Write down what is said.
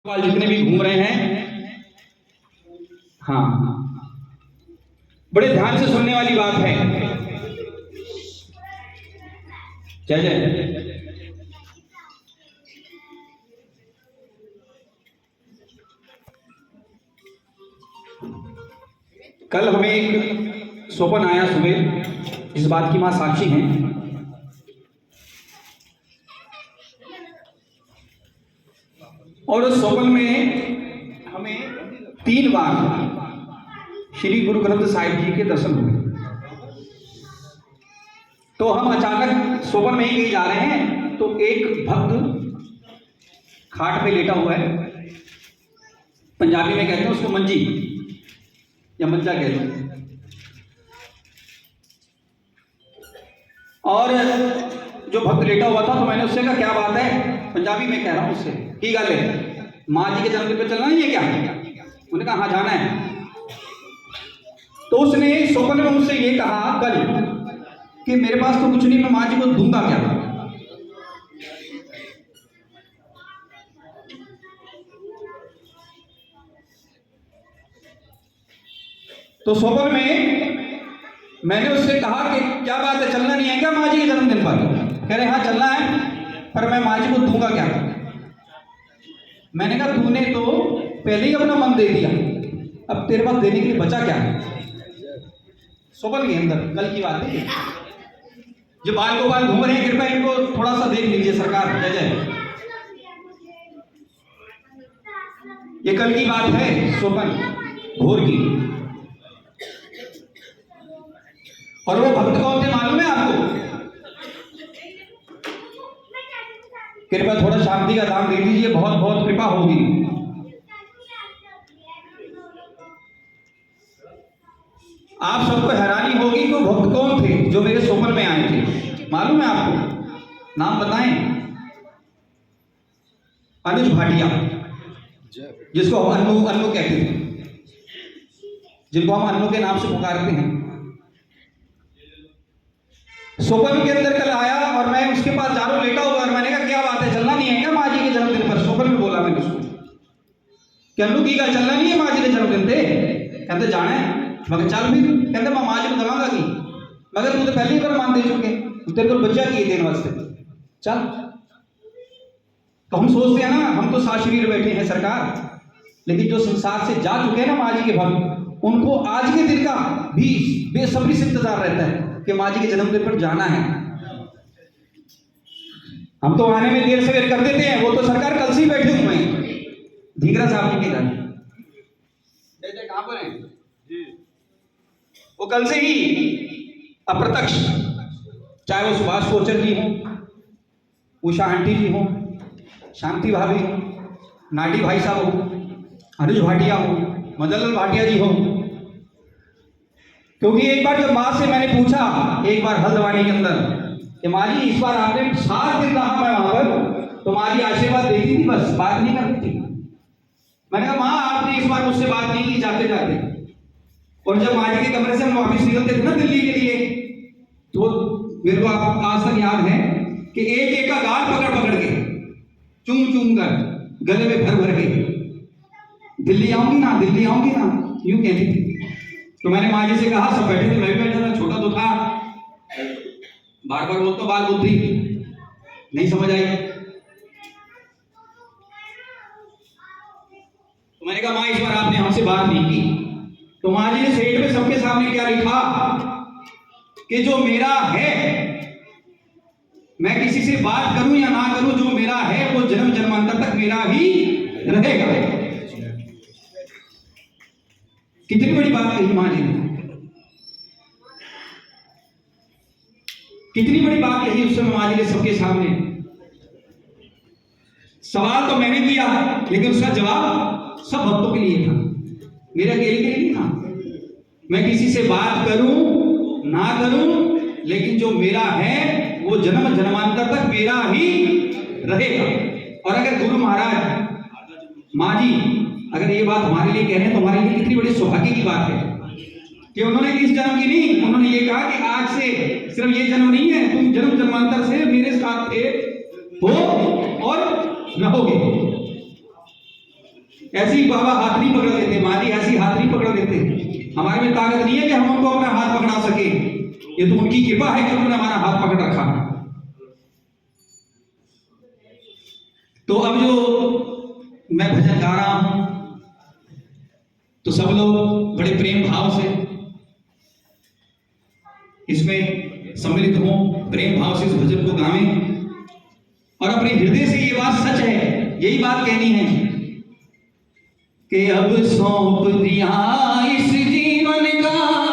जितने भी घूम रहे हैं, हाँ, बड़े ध्यान से सुनने वाली बात है। जय जय। कल हमें एक स्वप्न आया सुबह, इस बात की मां साक्षी हैं। और उस स्वप्न में हमें 3 बार श्री गुरु ग्रंथ साहिब जी के दर्शन हुए। तो हम अचानक स्वप्न में ही कहीं जा रहे हैं, तो एक भक्त खाट पे लेटा हुआ है, पंजाबी में कहते हैं उसको मंजी या मंजा कहते हैं। और जो भक्त लेटा हुआ था, तो मैंने उससे कहा क्या बात है, पंजाबी में कह रहा हूं उससे, की गल है, माँ जी के जन्मदिन पे चलना नहीं है क्या? उन्होंने कहा हाँ जाना है। तो उसने स्वप्न में मुझसे ये कहा कल कि मेरे पास तो कुछ नहीं, मैं माँ जी को दूंगा क्या? तो स्वप्न में मैंने उससे कहा कि क्या बात है, चलना नहीं है क्या माँ जी के जन्मदिन पर? कह रहे हाँ चलना है, पर मैं माँ जी को दूंगा क्या? मैंने कहा तूने तो पहले ही अपना मन दे दिया, अब तेरे पास देने के लिए बचा क्या है? स्वप्न के अंदर कल की बात है। जो बाल को बाल घूम रहे हैं, कृपया इनको थोड़ा सा देख लीजिए सरकार। जय जय। ये कल की बात है, स्वप्न घोर की। और वो भक्त कौन थे मालूम है आपको? कृपया थोड़ा शांति का दान दे दीजिए, बहुत बहुत कृपा होगी। आप सबको हैरानी होगी कि वो भक्त कौन थे जो मेरे स्वप्न में आए थे। मालूम है आपको? नाम बताएं। अनुज भाटिया, जिसको हम अन्नू अन्नू कहते थे, जिनको हम अन्नू के नाम से पुकारते हैं। स्वप्न के अंदर कल आया और मैं उसके पास जा रहा हूं, लेटा हुआ, और मैंने कहा क्या बात है, चलना नहीं है क्या माँ जी के जन्मदिन पर? स्वप्न में बोला मैंने उसको कि अन्नू की का चलना नहीं है माँ जी के जन्मदिन पे? कहते जाना है। मगर चल फिर। कहते मैं माँ जी को दवांगा की, मगर तू तो पहले ही पर मान दे चुके, तेरे को बच्चा किए देने वास्ते, चल। तो हम सोचते हैं ना, हम तो सात शरीर बैठे हैं सरकार, लेकिन जो संसार से जा चुके हैं ना माँ जी के भक्त, उनको आज के दिन का भी बेसब्री से इंतजार रहता है कि माँ जी के जन्मदिन पर जाना है। हम तो आने में देर से वेट कर देते हैं, वो तो सरकार कल से ही बैठे हुए हैं धींगरा साहब जी के घर। कहां पर है वो? कल से ही अप्रत्यक्ष, चाहे वो सुभाष कोचर जी हो, उषा आंटी जी हो, शांति भाभी हो, नाडी भाई साहब हो, अनुज भाटिया हो, मदनलाल भाटिया जी हो। क्योंकि एक बार जब माँ से मैंने पूछा, एक बार हल्द्वानी के अंदर, कि माँ जी इस बार आपने 7 दिन रहा मैं वहां पर, तो माँ जी आशीर्वाद देती थी, बस बात नहीं करती थी। मैंने कहा माँ आपने इस बार मुझसे बात नहीं की जाते जाते। और जब माँ जी के कमरे से हम वापिस निकलते थे ना दिल्ली के लिए, तो मेरे को आज तक याद है कि एक एक का गाल पकड़ पकड़ के, चूम चूम कर, गले में भर भर के, दिल्ली आऊंगी ना, दिल्ली आऊंगी ना, यूं कहती थी। तो मैंने माँ जी से कहा, सब बैठे थे, मैं भी बैठा था, छोटा तो था, बार बार बोलता बाल बुद्धि नहीं समझ आई। तो मैंने कहा माँ इस बार आपने हमसे बात नहीं की। तो माँ जी ने सेठ में सबके सामने क्या लिखा कि जो मेरा है, मैं किसी से बात करूं या ना करूं, जो मेरा है वो जन्म जन्मांतर तक मेरा ही रहेगा। कितनी बड़ी बात कही माँ जी ने, कितनी बड़ी बात कही उस समय माँ जी ने सबके सामने। सवाल तो मैंने किया, लेकिन उसका जवाब सब भक्तों के लिए था, मेरे अकेले के लिए नहीं था। मैं किसी से बात करूं ना करूं, लेकिन जो मेरा है वो जन्म जन्मांतर तक मेरा ही रहेगा। और अगर गुरु महाराज माँ जी अगर ये बात हमारे लिए कह रहे हैं, तो हमारे लिए कितनी बड़ी सौभाग्य की बात है कि उन्होंने इस जन्म की नहीं, उन्होंने ये कहा कि आज से सिर्फ ये जन्म नहीं है, तुम जन्म जन्मांतर से मेरे साथ थे हो और रहोगे। ऐसी बाबा हाथ नहीं पकड़ लेते, माँ जी ऐसी हाथ नहीं पकड़ लेते। हमारे में ताकत नहीं है कि हम उनको अपना हाथ पकड़ा सके, ये तो उनकी कृपा है कि उन्होंने हमारा हाथ पकड़ रखा। तो अब जो मैं भजन गा रहा हूं तो सब लोग बड़े प्रेम भाव से इसमें सम्मिलित हों, प्रेम भाव से इस भजन को गावें और अपने हृदय से ये बात सच है, यही बात कहनी है कि अब सौंप दिया इस जीवन का